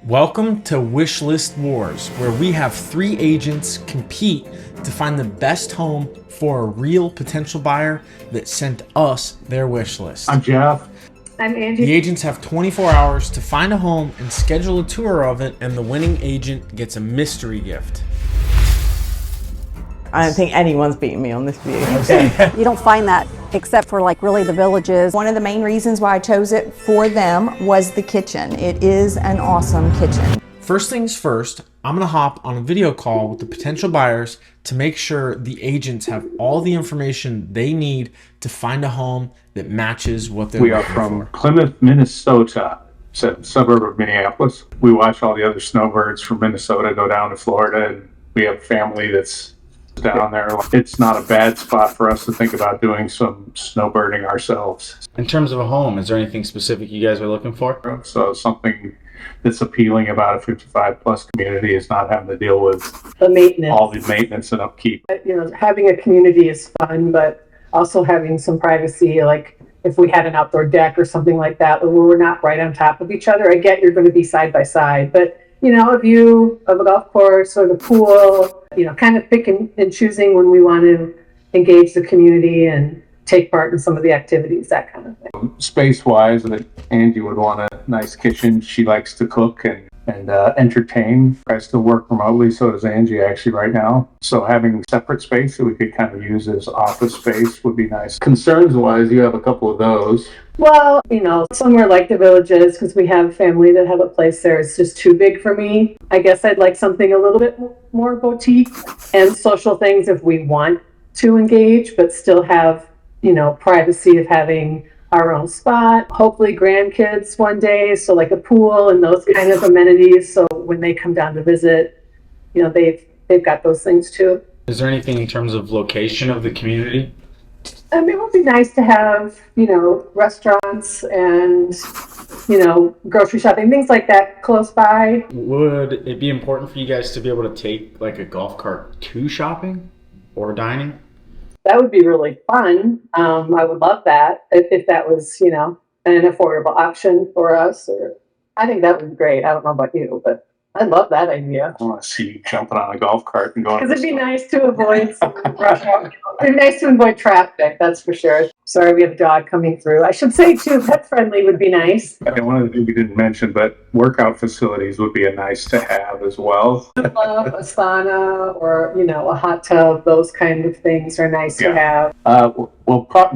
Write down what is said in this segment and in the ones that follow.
Welcome to Wishlist Wars, where we have 3 agents compete to find the best home for a real potential buyer that sent us their wish list. I'm Geoff. I'm Angie. The agents have 24 hours to find a home and schedule a tour of it, and the winning agent gets a mystery gift. I don't think anyone's beating me on this view. You don't find that except for like really the villages. One of the main reasons why I chose it for them was the kitchen. It is an awesome kitchen. First things first, I'm gonna hop on a video call with the potential buyers to make sure the agents have all the information they need to find a home that matches what they're looking for. We are from Plymouth, Minnesota. It's a suburb of Minneapolis. We watch all the other snowbirds from Minnesota go down to Florida, and we have family that's down there. It's not a bad spot for us to think about doing some snowbirding ourselves. In terms of a home, is there anything specific you guys are looking for? So something that's appealing about a 55 plus community is not having to deal with The maintenance. all the maintenance and upkeep. You know, having a community is fun, but also having some privacy, like if we had an outdoor deck or something like that, where we're not right on top of each other. I get you're going to be side by side, but you know, a view of a golf course or the pool, you know, kind of picking and choosing when we want to engage the community and take part in some of the activities, that kind of thing. Space-wise, that Angie would want a nice kitchen. She likes to cook and entertain. I still work remotely, so does Angie actually right now. So having separate space that we could kind of use as office space would be nice. Concerns-wise, you have a couple of those. Well, you know, somewhere like the villages, because we have family that have a place there, it's just too big for me. I guess I'd like something a little bit more boutique and social things if we want to engage, but still have, you know, privacy of having our own spot. Hopefully grandkids one day, so like a pool and those kind of amenities. So when they come down to visit, you know, they've got those things too. Is there anything in terms of location of the community? I mean, it would be nice to have, you know, restaurants and, you know, grocery shopping, things like that close by. Would it be important for you guys to be able to take like a golf cart to shopping or dining? That would be really fun. I would love that if that was, you know, an affordable option for us. Or I think that would be great. I don't know about you, but I'd love that idea. I want to see you jumping on a golf cart and going. Because it'd be nice to avoid some rush hour. It'd be nice to avoid traffic, that's for sure. Sorry, we have a dog coming through. I should say too, pet friendly would be nice. And one of the things we didn't mention, but workout facilities would be a nice to have as well. I love a sauna or, you know, a hot tub. Those kind of things are nice to have.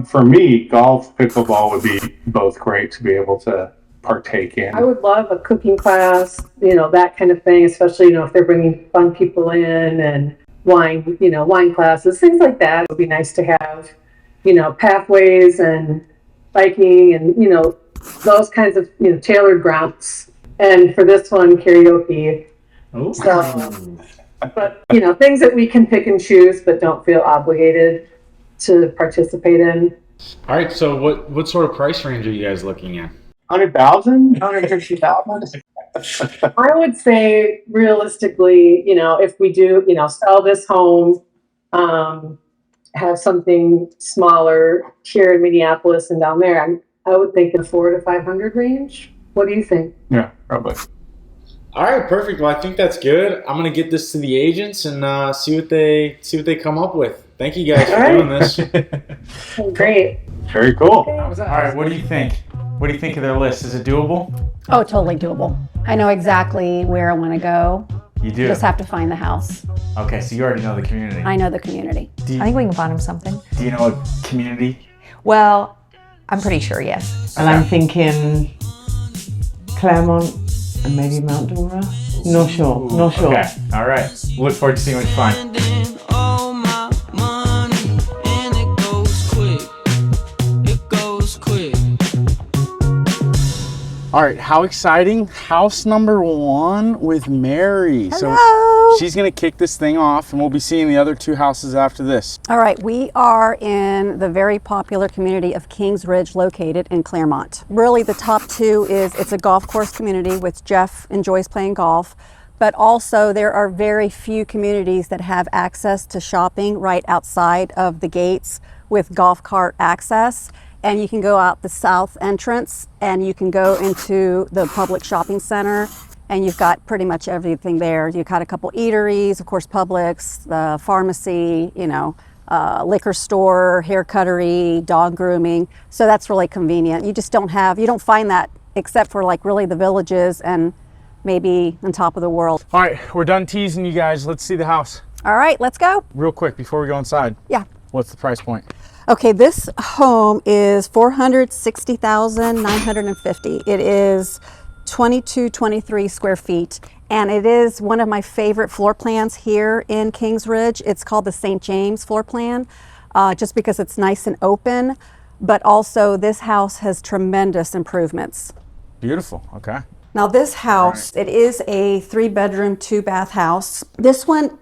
For me, golf, pickleball would be both great to be able to partake in. I would love a cooking class, you know, that kind of thing, especially, you know, if they're bringing fun people in, and wine, you know, wine classes, things like that. It would be nice to have, you know, pathways and biking and, you know, those kinds of, you know, tailored grounds. And for this one, karaoke. Oh. So, but, you know, things that we can pick and choose but don't feel obligated to participate in. All right, so what sort of price range are you guys looking at? 100,000? 150,000. I would say realistically, you know, if we do, you know, sell this home, have something smaller here in Minneapolis and down there, I would think in 400 to 500 range. What do you think? Yeah, probably. All right, perfect. Well, I think that's good. I'm gonna get this to the agents and see what they come up with. Thank you guys for doing this. Great. Very cool. All right, what do you think? What do you think of their list? Is it doable? Oh, totally doable. I know exactly where I want to go. You do? Just have to find the house. Okay, so you already know the community. I know the community. I think we can find them something. Do you know a community? Well, I'm pretty sure, yes. And I'm thinking Clermont and maybe Mount Dora. Not sure. Okay, all right. Look forward to seeing what you find. All right, how exciting. House number 1 with Mary. Hello. So she's gonna kick this thing off and we'll be seeing the other 2 houses after this. All right, we are in the very popular community of Kings Ridge, located in Clermont. Really, the top 2 is it's a golf course community, which Geoff enjoys playing golf, but also there are very few communities that have access to shopping right outside of the gates with golf cart access. And you can go out the south entrance and you can go into the public shopping center and you've got pretty much everything there. You've got a couple eateries, of course, Publix, the pharmacy, you know, liquor store, hair cuttery, dog grooming. So that's really convenient. You just don't find that except for like really the villages and maybe on top of the world. All right, we're done teasing you guys. Let's see the house. All right, let's go. Real quick before we go inside. Yeah. What's the price point? Okay, this home is $460,950. It is 23 square feet, and it is one of my favorite floor plans here in Kings Ridge. It's called the St. James floor plan, just because it's nice and open, but also this house has tremendous improvements. Beautiful, okay. Now this house, it is a 3-bedroom, 2-bath house. This one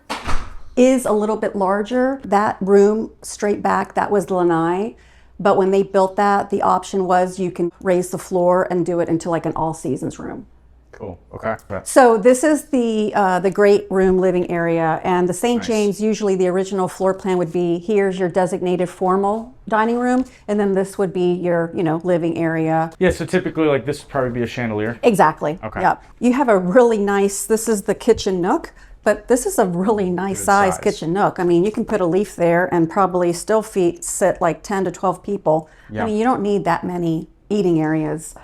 is a little bit larger. That room straight back, that was lanai. But when they built that, the option was you can raise the floor and do it into like an all seasons room. Cool, okay. So this is the great room living area, and the St. James, usually the original floor plan would be, here's your designated formal dining room, and then this would be your, you know, living area. Yeah, so typically like this would probably be a chandelier. Exactly, Okay. yep. You have a really nice, this is the kitchen nook, but this is a really nice size kitchen nook. I mean, you can put a leaf there and probably still sit like 10 to 12 people. Yeah. I mean, you don't need that many eating areas.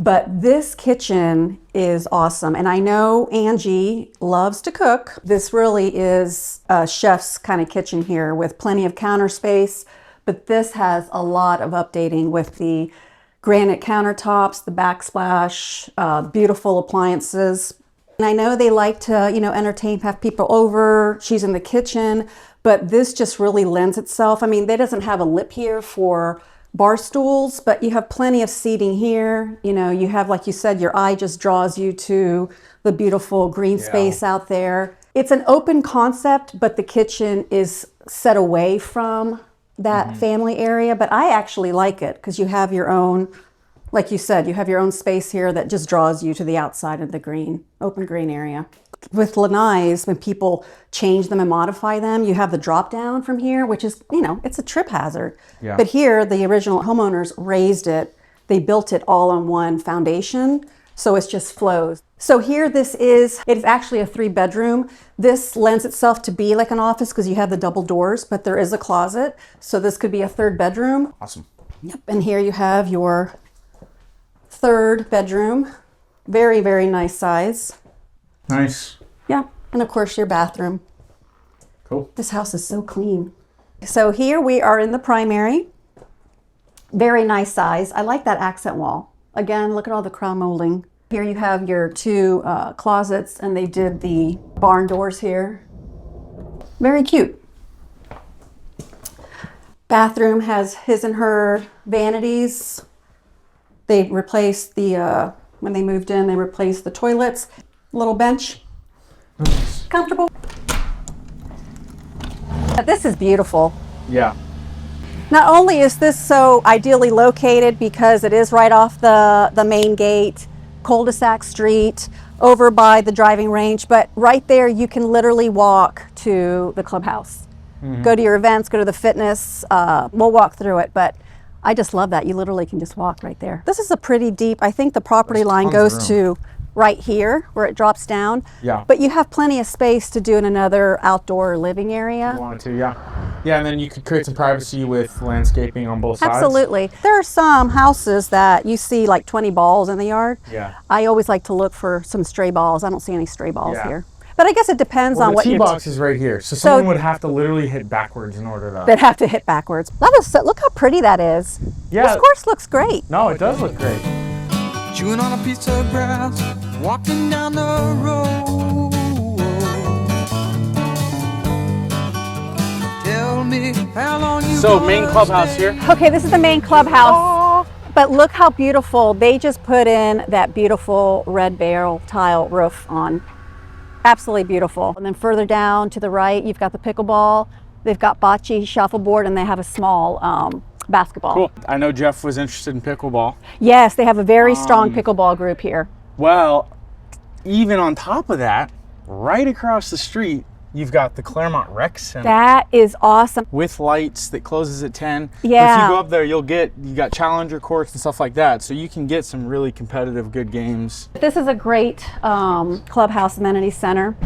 But this kitchen is awesome. And I know Angie loves to cook. This really is a chef's kind of kitchen here with plenty of counter space. But this has a lot of updating with the granite countertops, the backsplash, beautiful appliances. And I know they like to, you know, entertain, have people over. She's in the kitchen, but this just really lends itself. I mean, they doesn't have a lip here for bar stools, but you have plenty of seating here. You know, you have, like you said, your eye just draws you to the beautiful green space out there. It's an open concept, but the kitchen is set away from that family area. But I actually like it because you have your own, like you said, you have your own space here that just draws you to the outside of the green, open green area. With lanais, when people change them and modify them, you have the drop down from here, which is, you know, it's a trip hazard. Yeah. But here, the original homeowners raised it. They built it all on one foundation, so it just flows. So here, it's actually a 3-bedroom. This lends itself to be like an office because you have the double doors, but there is a closet. So this could be a 3rd bedroom. Awesome. Yep, and here you have your 3rd bedroom. Very, very nice size. Nice. Yeah, and of course your bathroom. Cool. This house is so clean. So here we are in the primary. Very nice size. I like that accent wall. Again, look at all the crown molding. Here you have your 2 closets, and they did the barn doors here. Very cute. Bathroom has his and her vanities. They replaced when they moved in, they replaced the toilets. Little bench. Nice. Comfortable. But this is beautiful. Yeah. Not only is this so ideally located because it is right off the main gate, cul-de-sac street, over by the driving range, but right there you can literally walk to the clubhouse. Go to your events, go to the fitness. We'll walk through it, but I just love that. You literally can just walk right there. This is a pretty deep, I think the property line goes to right here where it drops down. Yeah. But you have plenty of space to do in another outdoor living area. You wanted to, yeah. Yeah, and then you could create some privacy with landscaping on both sides. Absolutely. There are some houses that you see like 20 balls in the yard. Yeah. I always like to look for some stray balls. I don't see any stray balls Yeah. here. But I guess it depends on The what tee you're... box is right here, so someone would have to literally hit backwards in order to... They'd have to hit backwards. Look how pretty that is. Yeah. This course looks great. No, it does look great. Chewing on a piece of grass, walking down the road. Tell me how long you So, main clubhouse here. Okay, this is the main clubhouse. But look how beautiful. They just put in that beautiful red barrel tile roof on. Absolutely beautiful. And then further down to the right, you've got the pickleball. They've got bocce, shuffleboard, and they have a small basketball. Cool. I know Geoff was interested in pickleball. Yes, they have a very strong pickleball group here. Well, even on top of that, right across the street you've got the Clermont Rec Center. That is awesome. With lights that closes at 10. Yeah. But if you go up there, you got challenger courts and stuff like that. So you can get some really competitive, good games. This is a great clubhouse amenity center.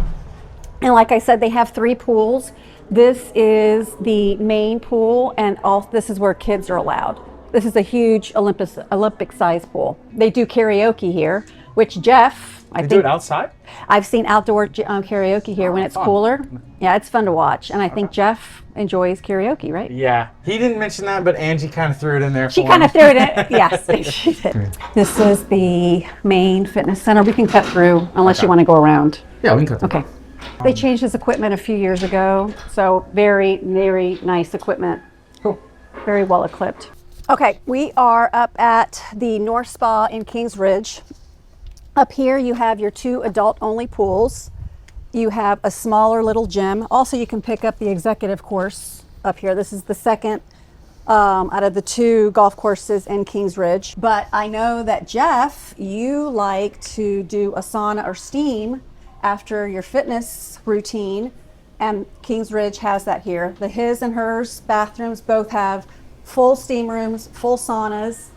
And like I said, they have 3 pools. This is the main pool, and this is where kids are allowed. This is a huge Olympic size pool. They do karaoke here, which Geoff, I think. Do it outside? I've seen outdoor karaoke here when it's cooler. Yeah, it's fun to watch. And I think Geoff enjoys karaoke, right? Yeah. He didn't mention that, but Angie kind of threw it in there. She kind of threw it in. Yes, she did. This is the main fitness center. We can cut through unless you want to go around. Yeah, we can cut through. Okay. They changed this equipment a few years ago. So very, very nice equipment. Cool. Very well equipped. Okay, we are up at the North Spa in Kings Ridge. Up here you have your 2 adult-only pools. You have a smaller little gym. Also, you can pick up the executive course up here. This is the second out of the 2 golf courses in Kings Ridge. But I know that Geoff, you like to do a sauna or steam after your fitness routine, and Kings Ridge has that here. The his and hers bathrooms both have full steam rooms, full saunas,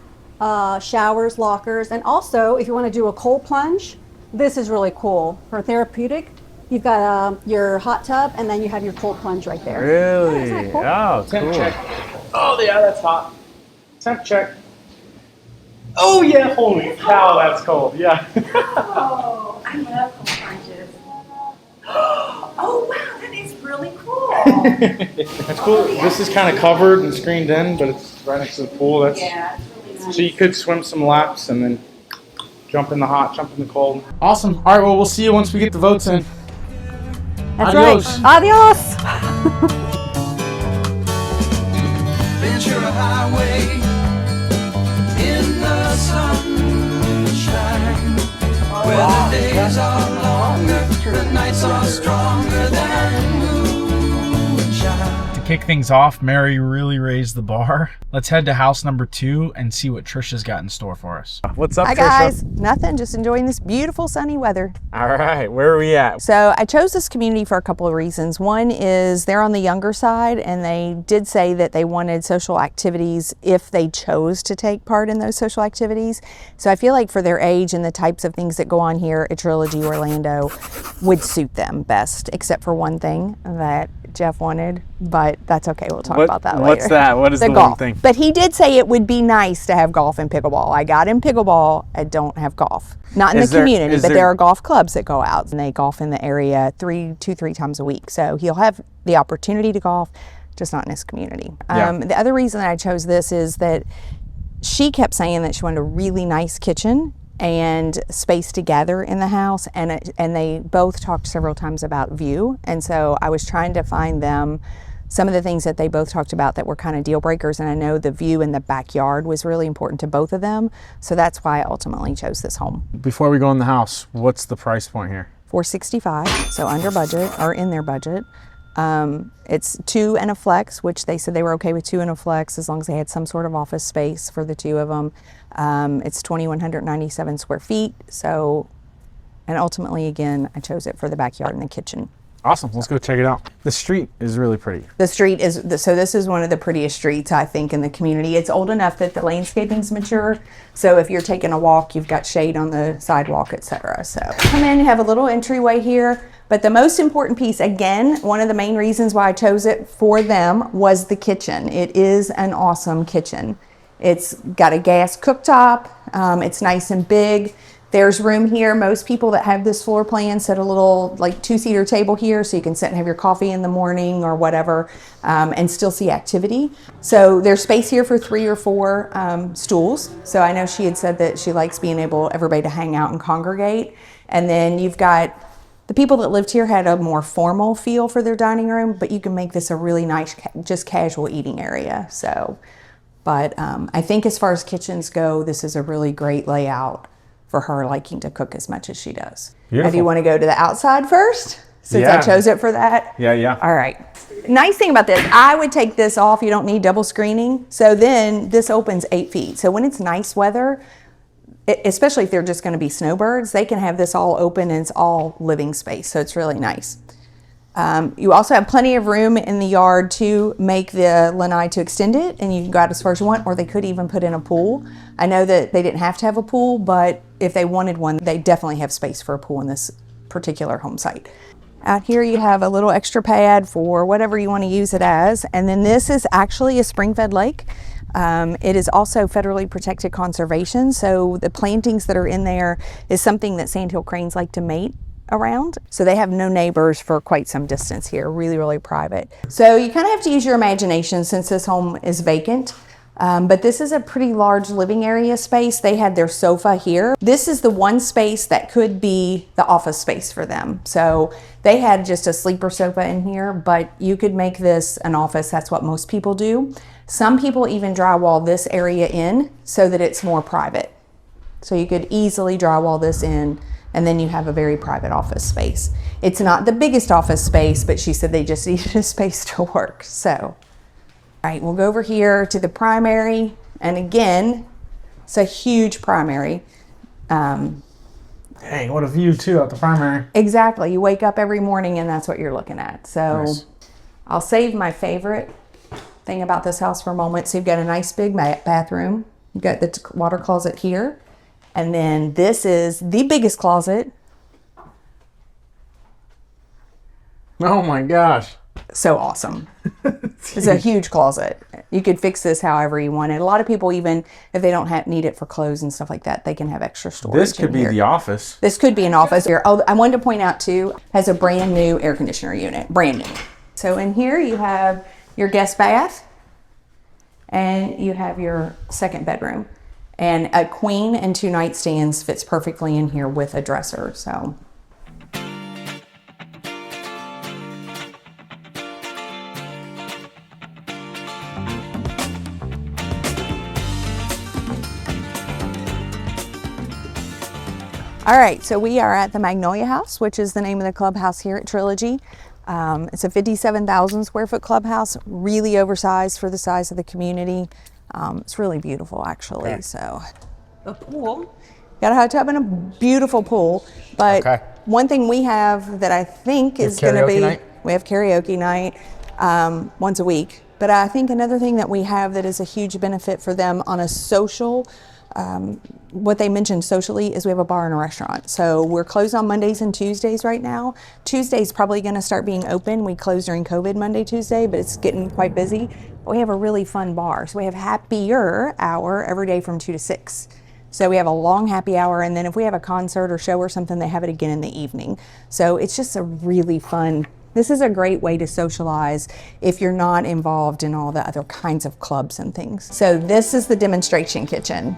showers, lockers, and also if you want to do a cold plunge, this is really cool. For therapeutic, you've got your hot tub, and then you have your cold plunge right there. Really? Yeah, isn't that cool? Oh, Temp cool. check. Oh, yeah, that's hot. Temp check. Oh, yeah, holy cow, that's cold. Yeah. Oh, I love cold plunges. Oh, wow, that is really cool. That's cool. This is kind of covered and screened in, but it's right next to the pool. That's Yeah, it's really nice. so you could swim some laps and then jump in the hot, jump in the cold. Awesome. All right, well, we'll see you once we get the votes in. That's Adios. right. Adios. Ventura Highway in the sunshine, where the days are longer, the nights are stronger than moonshine. To kick things off, Mary really raised the bar. Let's head to house number 2 and see what Tricia's got in store for us. What's up, Hi Tricia? guys, nothing, just enjoying this beautiful sunny weather. All right, where are we at? So I chose this community for a couple of reasons. One is they're on the younger side, and they did say that they wanted social activities if they chose to take part in those social activities. So I feel like for their age and the types of things that go on here at Trilogy Orlando would suit them best, except for one thing that Geoff wanted, but that's okay, we'll talk about that later. What's that? What is the golf one thing? But he did say it would be nice to have golf and pickleball. I got him pickleball, I don't have golf. Not in the community, but there are golf clubs that go out and they golf in the area 3 times a week. So he'll have the opportunity to golf, just not in his community. The other reason that I chose this is that she kept saying that she wanted a really nice kitchen and space to gather in the house, and they both talked several times about view, and so I was trying to find them some of the things that they both talked about that were kind of deal breakers, and I know the view in the backyard was really important to both of them, so that's why I ultimately chose this home. Before we go in the house, what's the price point here? $465, so under budget, or in their budget. It's 2 and a flex, which they said they were okay with 2 and a flex as long as they had some sort of office space for the 2 of them. It's 2,197 square feet. So, and ultimately, again, I chose it for the backyard and the kitchen. Awesome, let's go check it out. The street is really pretty. The street is, so this is one of the prettiest streets, I think, in the community. It's old enough that the landscaping's mature. So if you're taking a walk, you've got shade on the sidewalk, etc. So come in, you have a little entryway here. But the most important piece, again, one of the main reasons why I chose it for them was the kitchen. It is an awesome kitchen. It's got a gas cooktop. It's nice and big. There's room here. Most people that have this floor plan set a little like 2-seater table here so you can sit and have your coffee in the morning or whatever and still see activity. So there's space here for 3 or 4 stools. So I know she had said that she likes being able, everybody to hang out and congregate. And then you've got the people that lived here had a more formal feel for their dining room, but you can make this a really nice, just casual eating area. So, but I think as far as kitchens go, this is a really great layout for her liking to cook as much as she does. Beautiful. Do you want to go to the outside first? Since I chose it for that? Yeah. All right. Nice thing about this, I would take this off. You don't need double screening. So then this opens 8 feet. So when it's nice weather, especially if they're just going to be snowbirds, they can have this all open and it's all living space. So it's really nice. You also have plenty of room in the yard to make the lanai to extend it, and you can go out as far as you want, or they could even put in a pool. I know that they didn't have to have a pool, but if they wanted one, they definitely have space for a pool in this particular home site. Out here you have a little extra pad for whatever you want to use it as, and then this is actually a spring-fed lake. It is also federally protected conservation, so the plantings that are in there is something that sandhill cranes like to mate around. So they have no neighbors for quite some distance here, really, really private. So you kind of have to use your imagination since this home is vacant. But this is a pretty large living area space. They had their sofa here. This is the one space that could be the office space for them. So they had just a sleeper sofa in here, but you could make this an office. That's what most people do. Some people even drywall this area in so that it's more private. So you could easily drywall this in, and then you have a very private office space. It's not the biggest office space, but she said they just needed a space to work. So, all right, we'll go over here to the primary. And again, it's a huge primary. Dang, what a view too at the primary. Exactly, you wake up every morning and that's what you're looking at. So Nice. I'll save my favorite thing about this house for a moment. So you've got a nice big bathroom. You've got the water closet here. And then this is the biggest closet. Oh my gosh. So awesome. It's a huge closet. You could fix this however you want it. A lot of people, even if they don't need it for clothes and stuff like that, they can have extra storage. This could be here. the office. This could be an office here. Oh, I wanted to point out too, has a brand new air conditioner unit, brand new. So in here you have your guest bath and you have your second bedroom. And a queen and 2 nightstands fits perfectly in here with a dresser. So. All right, so we are at the Magnolia House, which is the name of the clubhouse here at Trilogy. It's a 57,000 square foot clubhouse, really oversized for the size of the community. It's really beautiful, actually. Okay. So, a pool. Got a hot tub and a beautiful pool. But one thing we have that I think is going to be, we have karaoke night once a week. But I think another thing that we have that is a huge benefit for them on a social, what they mentioned socially, is we have a bar and a restaurant. So we're closed on Mondays and Tuesdays right now. Tuesday's probably going to start being open. We closed during COVID Monday, Tuesday, but it's getting quite busy. But we have a really fun bar. So we have happier hour every day from 2 to 6. So we have a long happy hour, and then if we have a concert or show or something, they have it again in the evening. So it's just a really fun, this is a great way to socialize if you're not involved in all the other kinds of clubs and things. So this is the demonstration kitchen.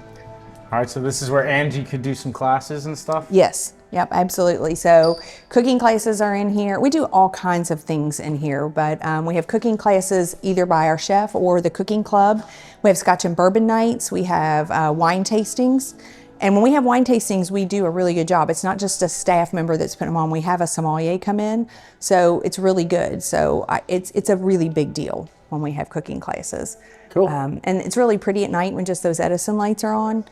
All right, so this is where Angie could do some classes and stuff? Yes, yep, absolutely. So cooking classes are in here. We do all kinds of things in here, but we have cooking classes either by our chef or the cooking club. We have Scotch and bourbon nights. We have wine tastings. And when we have wine tastings, we do a really good job. It's not just a staff member that's putting them on. We have a sommelier come in, so it's really good. So it's a really big deal when we have cooking classes. Cool. And it's really pretty at night when just those Edison lights are on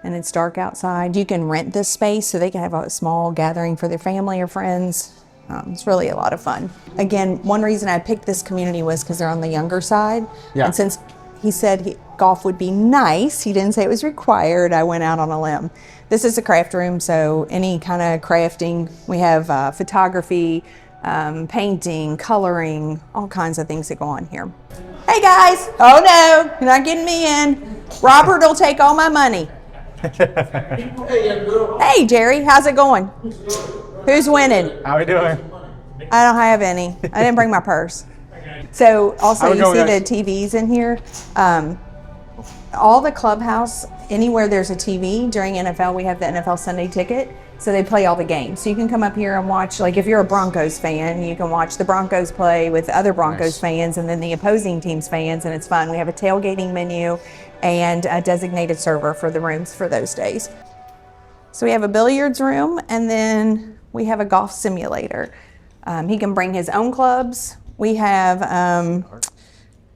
and it's dark outside. You can rent this space so they can have a small gathering for their family or friends. It's really a lot of fun. Again, one reason I picked this community was because they're on the younger side. Yeah. And since he said golf would be nice, he didn't say it was required, I went out on a limb. This is a craft room, so any kind of crafting. We have photography, painting, coloring, all kinds of things that go on here. Hey guys, oh no, you're not getting me in. Robert will take all my money. Hey Jerry, how's it going? Who's winning? How we doing? I don't have any. I didn't bring my purse. So also you see the TVs in here. All the clubhouse, anywhere there's a TV during NFL, we have the NFL Sunday Ticket. So they play all the games. So you can come up here and watch, like if you're a Broncos fan, you can watch the Broncos play with other Broncos fans and then the opposing team's fans, and it's fun. We have a tailgating menu and a designated server for the rooms for those days. So we have a billiards room, and then we have a golf simulator. He can bring his own clubs. We have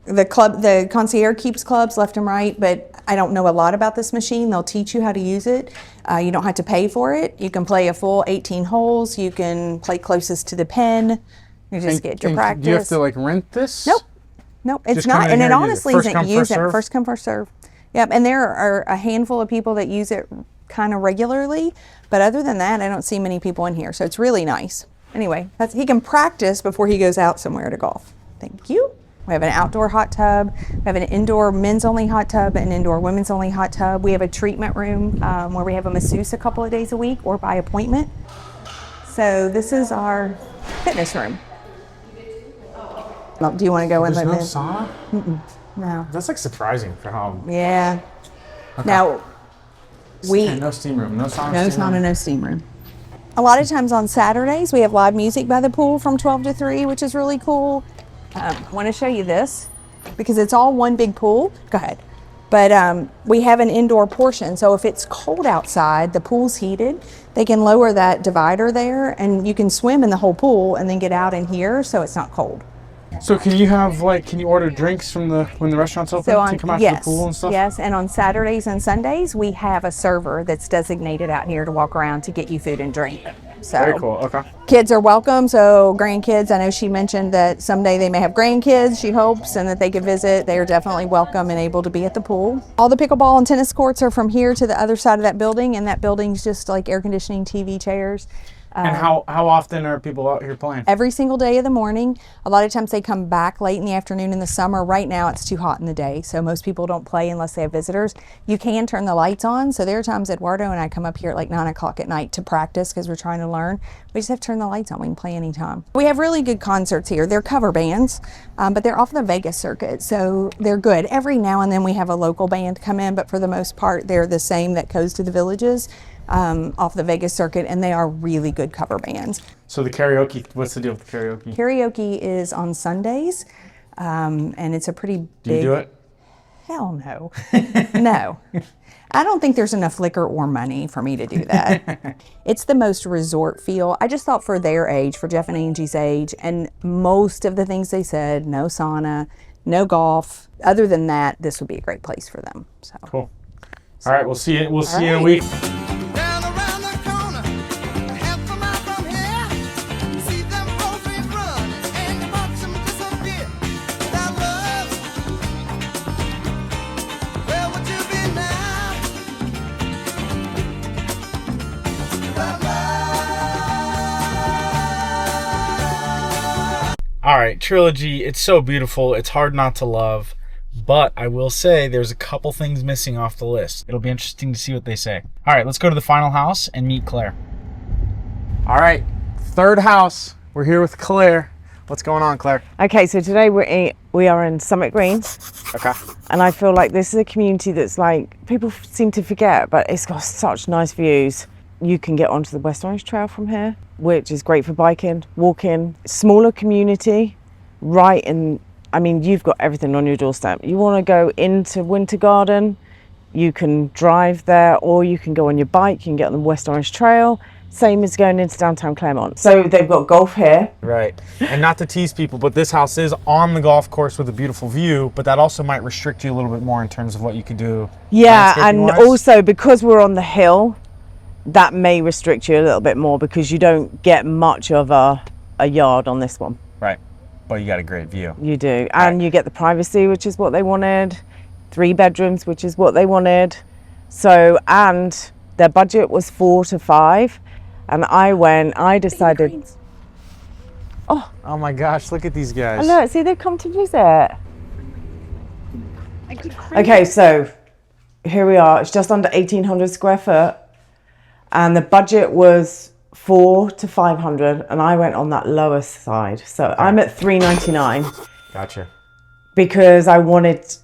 the concierge keeps clubs left and right, but I don't know a lot about this machine. They'll teach you how to use it. You don't have to pay for it. You can play a full 18 holes. You can play closest to the pin. You just get your practice. Do you have to like rent this? Nope, it's Just come not. in And here it and use it. honestly First isn't come, use first it serve? first come, first serve. Yep, and there are a handful of people that use it kind of regularly, but other than that, I don't see many people in here. So it's really nice. Anyway, he can practice before he goes out somewhere to golf. Thank you. We have an outdoor hot tub. We have an indoor men's only hot tub, an indoor women's only hot tub. We have a treatment room where we have a masseuse a couple of days a week or by appointment. So this is our fitness room. Do you want to go in? There's no there? sauna? No. That's like surprising for how. Yeah. Okay. Now, No steam room, no sauna. No sauna, no steam room. A lot of times on Saturdays, we have live music by the pool from 12 to 3, which is really cool. I want to show you this because it's all one big pool. Go ahead. But we have an indoor portion. So if it's cold outside, the pool's heated, they can lower that divider there and you can swim in the whole pool and then get out in here so it's not cold. So can you order drinks from when the restaurant's open to come out to the pool and stuff? Yes, and on Saturdays and Sundays, we have a server that's designated out here to walk around to get you food and drink. So Very cool, okay. Kids are welcome, so grandkids, I know she mentioned that someday they may have grandkids, she hopes, and that they could visit. They are definitely welcome and able to be at the pool. All the pickleball and tennis courts are from here to the other side of that building, and that building's just like air conditioning, TV, chairs. And how often are people out here playing? Every single day of the morning. A lot of times they come back late in the afternoon in the summer. Right now it's too hot in the day, so most people don't play unless they have visitors. You can turn the lights on, so there are times Eduardo and I come up here at like 9 o'clock at night to practice because we're trying to learn. We just have to turn the lights on. We can play anytime. We have really good concerts here. They're cover bands, but they're off the Vegas circuit, so they're good. Every now and then we have a local band come in, but for the most part they're the same that goes to the villages. Off the Vegas circuit, and they are really good cover bands. So the karaoke, what's the deal with the karaoke? Karaoke is on Sundays, and it's a pretty big... Do you do it? Hell no. No. I don't think there's enough liquor or money for me to do that. It's the most resort feel. I just thought for their age, for Geoff and Angie's age, and most of the things they said, no sauna, no golf. Other than that, this would be a great place for them. So. Cool. All right, we'll see you. We'll see you in a week. All right, Trilogy, it's so beautiful. It's hard not to love, but I will say there's a couple things missing off the list. It'll be interesting to see what they say. All right, let's go to the final house and meet Claire. All right, third house. We're here with Claire. What's going on, Claire? Okay, so today we are in Summit Green. Okay. And I feel like this is a community that's like, people seem to forget, but it's got such nice views. You can get onto the West Orange Trail from here, which is great for biking, walking. Smaller community, right in, I mean, you've got everything on your doorstep. You want to go into Winter Garden, you can drive there, or you can go on your bike, you can get on the West Orange Trail. Same as going into downtown Clermont. So they've got golf here. Right. And not to tease people, but this house is on the golf course with a beautiful view, but that also might restrict you a little bit more in terms of what you could do. Yeah, and also because we're on the hill, that may restrict you a little bit more because you don't get much of a yard on this one. Right. But you got a great view. You do. And you get the privacy, which is what they wanted. 3 bedrooms, which is what they wanted. So, and their budget was 4 to 5. And I decided. Oh my gosh, look at these guys. Oh, look, see, they've come to visit. Okay, so here we are. It's just under 1,800 square foot. And the budget was 4 to 500. And I went on that lower side. So I'm at 399. Gotcha. Because I wanted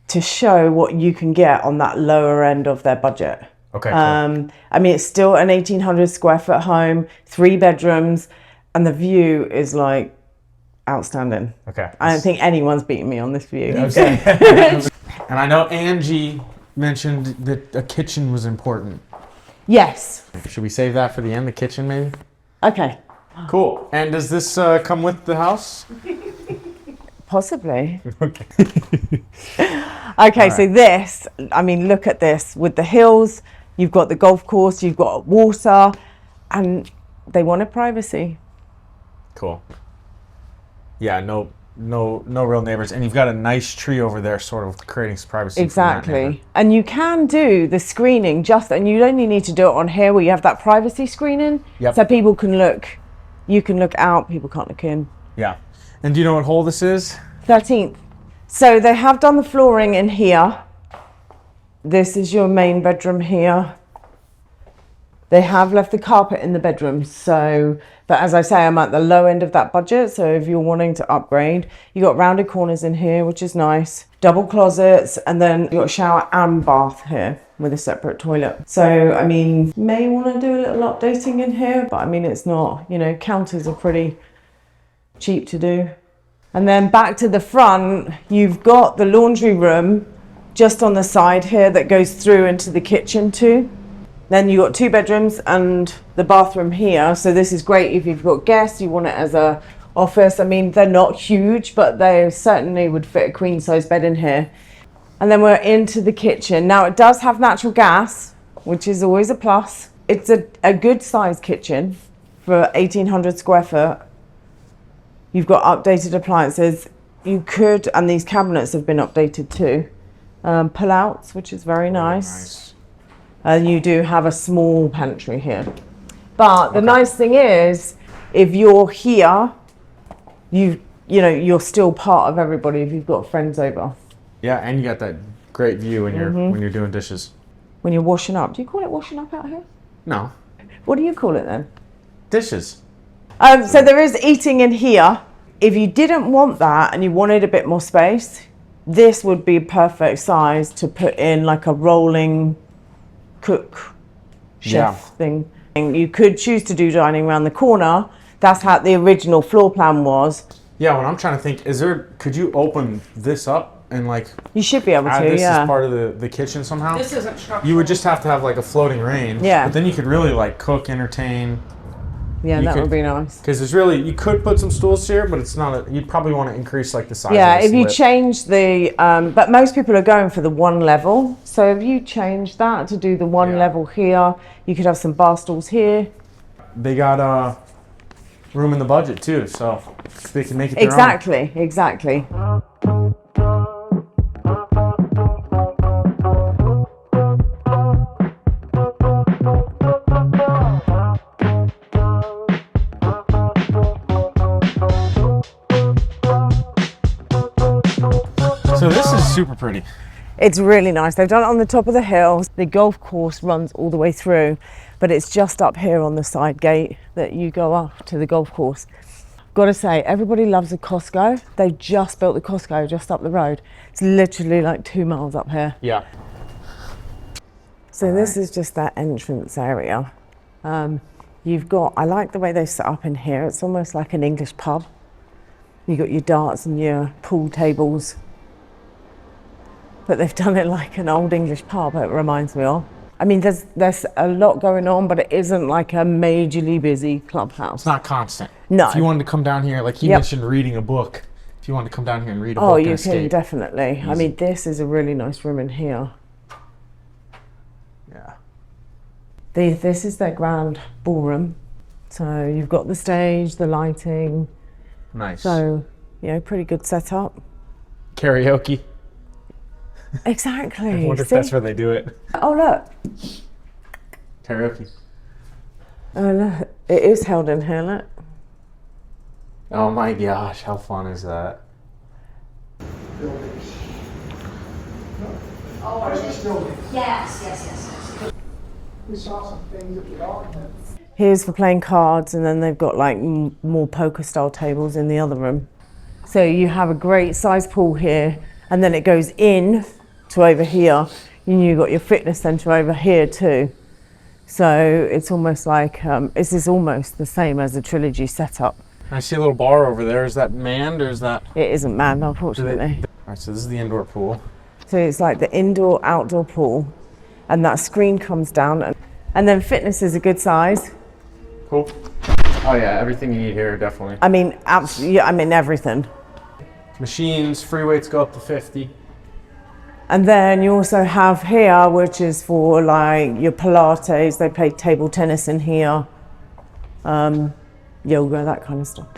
to show what you can get on that lower end of their budget. Okay. Cool. I mean, it's still an 1,800 square foot home, 3 bedrooms, and the view is like outstanding. Okay. I don't think anyone's beating me on this view. Okay. And I know Angie mentioned that a kitchen was important. Yes. Should we save that for the end, the kitchen maybe? Okay. Cool. And does this come with the house? Possibly. Okay. Okay, so this, I mean, look at this. With the hills, you've got the golf course, you've got water, and they wanted privacy. Cool. Yeah, no real neighbors, and you've got a nice tree over there, sort of creating some privacy. Exactly. And you can do the screening and you only need to do it on here where you have that privacy screening. Yep. So people can look, you can look out, people can't look in. Yeah. And do you know what hole this is? 13th. So they have done the flooring in here. This is your main bedroom here. They have left the carpet in the bedroom, but as I say, I'm at the low end of that budget, so if you're wanting to upgrade, you got rounded corners in here, which is nice, double closets, and then you got a shower and bath here with a separate toilet. So, I mean, may want to do a little updating in here, but I mean, it's not, you know, counters are pretty cheap to do. And then back to the front, you've got the laundry room just on the side here that goes through into the kitchen too. Then you got 2 bedrooms and the bathroom here. So this is great if you've got guests, you want it as a office. I mean, they're not huge, but they certainly would fit a queen size bed in here. And then we're into the kitchen. Now it does have natural gas, which is always a plus. It's a good size kitchen for 1,800 square foot. You've got updated appliances. You could, and these cabinets have been updated too. Pull outs, which is very nice. And you do have a small pantry here. But the nice thing is, if you're here, you know, you're still part of everybody if you've got friends over. Yeah, and you got that great view when you're doing dishes. When you're washing up. Do you call it washing up out here? No. What do you call it then? Dishes. So there is eating in here. If you didn't want that and you wanted a bit more space, this would be perfect size to put in like a rolling cook chef thing. And you could choose to do dining around the corner. That's how the original floor plan was. Yeah, what I'm trying to think, could you open this up and like you should be able add to, this yeah. as part of the kitchen somehow? This isn't structural. You would just have to have like a floating range. Yeah. But then you could really like cook, entertain. Yeah, that would be nice. Because there's really, you could put some stools here, but it's not, you'd probably want to increase like the size Yeah, of the if you slit. change the, but most people are going for the one level. So if you change that to do the one level here, you could have some bar stools here. They got room in the budget too, so they can make it their Exactly, exactly. So this is super pretty. It's really nice. They've done it on the top of the hill. The golf course runs all the way through, but it's just up here on the side gate that you go up to the golf course. Gotta say, everybody loves a Costco. They just built the Costco just up the road. It's literally like 2 miles up here. Yeah. So this is just that entrance area. You've got, I like the way they set up in here. It's almost like an English pub. You got your darts and your pool tables. But they've done it like an old English pub, it reminds me of. I mean, there's a lot going on, but it isn't like a majorly busy clubhouse. It's not constant. No. If you wanted to come down here, like he mentioned reading a book, if you wanted to come down here and read a book and you escape. can definitely. Easy. I mean, this is a really nice room in here. Yeah. This is their grand ballroom. So you've got the stage, the lighting. Nice. So, you know, pretty good setup. Karaoke. Exactly. I wonder if that's where they do it. Oh, look. Karaoke. Oh, look. It is held in here, look. Oh my gosh, how fun is that? Yes. We saw some things at the dog. Here's for playing cards, and then they've got like more poker style tables in the other room. So you have a great size pool here, and then it goes in to over here, and you've got your fitness center over here too. So it's almost like, this is almost the same as a Trilogy setup. I see a little bar over there. Is that manned or is that? It isn't manned, unfortunately. All right, so this is the indoor pool. So it's like the indoor outdoor pool, and that screen comes down, and then fitness is a good size. Cool. Oh yeah, everything you need here, definitely. I mean, absolutely, yeah, I mean everything. Machines, free weights go up to 50. And then you also have here, which is for like your Pilates. They play table tennis in here, yoga, that kind of stuff.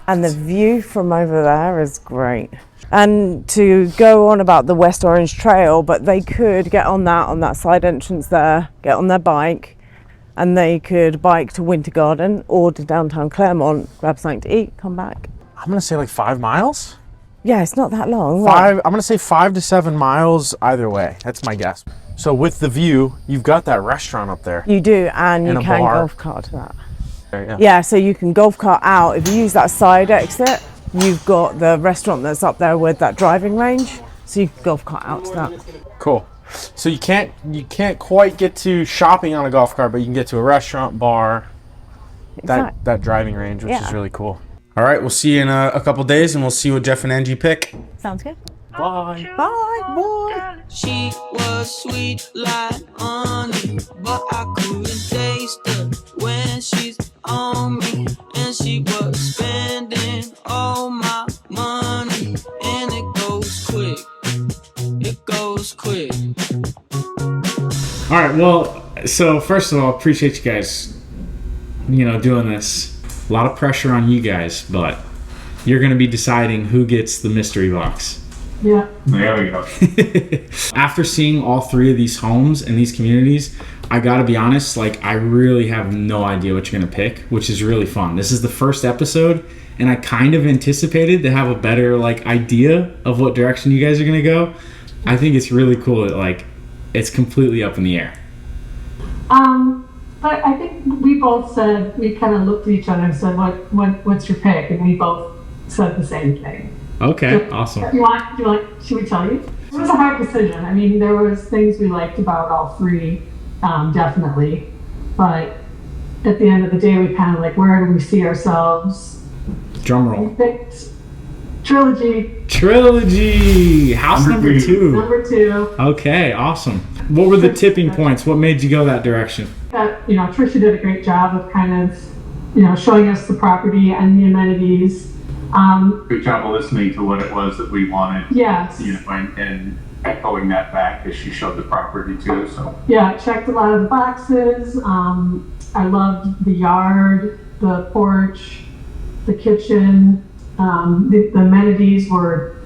And the view from over there is great. And to go on about the West Orange Trail, but they could get on that side entrance there, get on their bike, and they could bike to Winter Garden or to downtown Clermont, grab something to eat, come back. I'm gonna say like 5 miles. Yeah, it's not that long. I'm gonna say 5 to 7 miles either way. That's my guess. So with the view, you've got that restaurant up there. You do, and you a can bar. golf cart to that. Yeah. Yeah, so you can golf cart out. If you use that side exit, you've got the restaurant that's up there with that driving range, so you can golf cart out to that. Cool. So you can't quite get to shopping on a golf cart, but you can get to a restaurant, bar, that driving range, which is really cool. All right, we'll see you in a couple days, and we'll see what Geoff and Angie pick. Sounds good. Bye. Bye, boy. She was sweet like honey, but I couldn't taste her when she's on me. And she was spending all my money, and it goes quick. It goes quick. All right, well, so first of all, appreciate you guys, doing this. A lot of pressure on you guys, but you're going to be deciding who gets the mystery box. Yeah. There we go. After seeing all 3 of these homes and these communities, I gotta be honest, I really have no idea what you're gonna pick, which is really fun. This is the first episode, and I kind of anticipated to have a better idea of what direction you guys are gonna go. I think it's really cool that it's completely up in the air. But I think we both said, we kind of looked at each other and said, what's your pick? And we both said the same thing. Okay, awesome. Should we tell you? It was a hard decision. I mean, there was things we liked about all 3, definitely. But at the end of the day, we kind of where do we see ourselves? Drum roll. We picked Trilogy. Trilogy! House number 2. Number 2. Okay, awesome. What were the tipping points? What made you go that direction? Tricia did a great job of kind of, showing us the property and the amenities. Good job of listening to what it was that we wanted. Yes. And echoing that back as she showed the property too. So yeah, checked a lot of the boxes. I loved the yard, the porch, the kitchen. The amenities were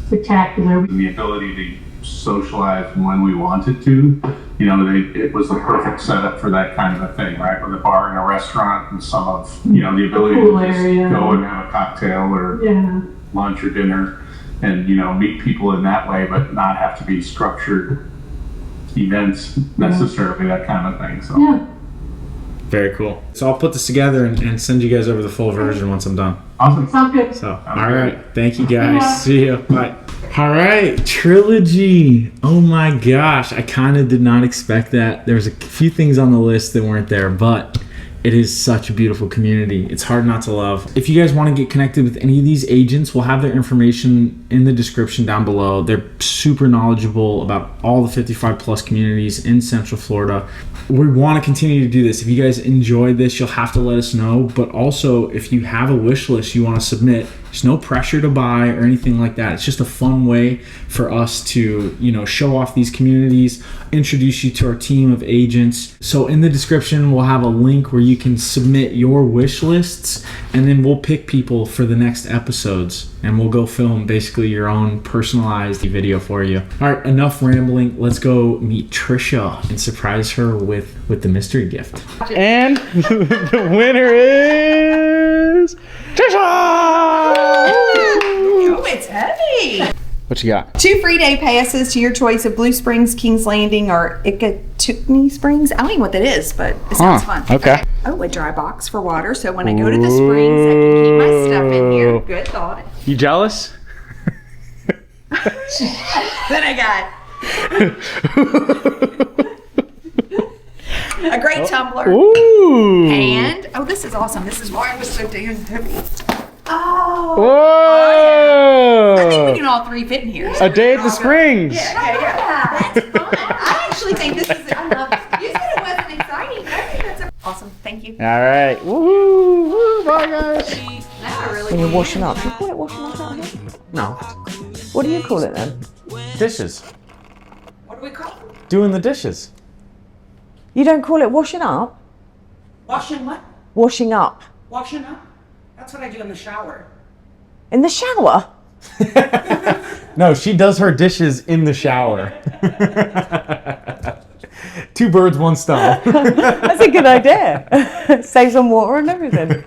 spectacular. the ability to socialize when we wanted to, it was the perfect setup for that kind of a thing, right? With a bar and a restaurant and some of, the ability Pool to just area. go and have a cocktail or lunch or dinner and, meet people in that way, but not have to be structured events necessarily, that kind of thing. So. Yeah. Very cool. So I'll put this together and send you guys over the full version once I'm done. Awesome. Sounds good. So, all right. Thank you guys. See you. Bye. All right. Trilogy. Oh my gosh. I kind of did not expect that. There's a few things on the list that weren't there, but it is such a beautiful community. It's hard not to love. If you guys want to get connected with any of these agents, we'll have their information in the description down below. They're super knowledgeable about all the 55 plus communities in Central Florida. We want to continue to do this. If you guys enjoyed this, you'll have to let us know. But also, if you have a wish list you want to submit, there's no pressure to buy or anything like that. It's just a fun way for us to, show off these communities, introduce you to our team of agents. So in the description, we'll have a link where you can submit your wish lists, and then we'll pick people for the next episodes, and we'll go film basically your own personalized video for you. All right, enough rambling. Let's go meet Tricia and surprise her with the mystery gift. And the winner is Tricia! Oh, it's heavy. What you got? 2 free day passes to your choice of Blue Springs, Kings Landing, or Ikatoonie Springs. I don't even know what that is, but it sounds fun. Okay. Oh, a dry box for water, so when I go to the springs, I can keep my stuff in here. Good thought. You jealous? Then I got a great tumbler. Ooh. And, this is awesome. This is why it was so damn heavy. Oh. Whoa. I think we can all 3 fit in here. A day at the springs. Yeah. That's fun. I actually think this is, I love this. You said it wasn't exciting. I think that's awesome. Thank you. All right. Woohoo. Woo. Bye, guys. Now I really When you're washing up, do you call it washing up out here? No. What do you call it then? Dishes. What do we call it? Doing the dishes. You don't call it washing up? Washing what? Washing up. Washing up? That's what I do in the shower. In the shower? No, she does her dishes in the shower. 2 birds, 1 stone. That's a good idea. Saves on water and everything.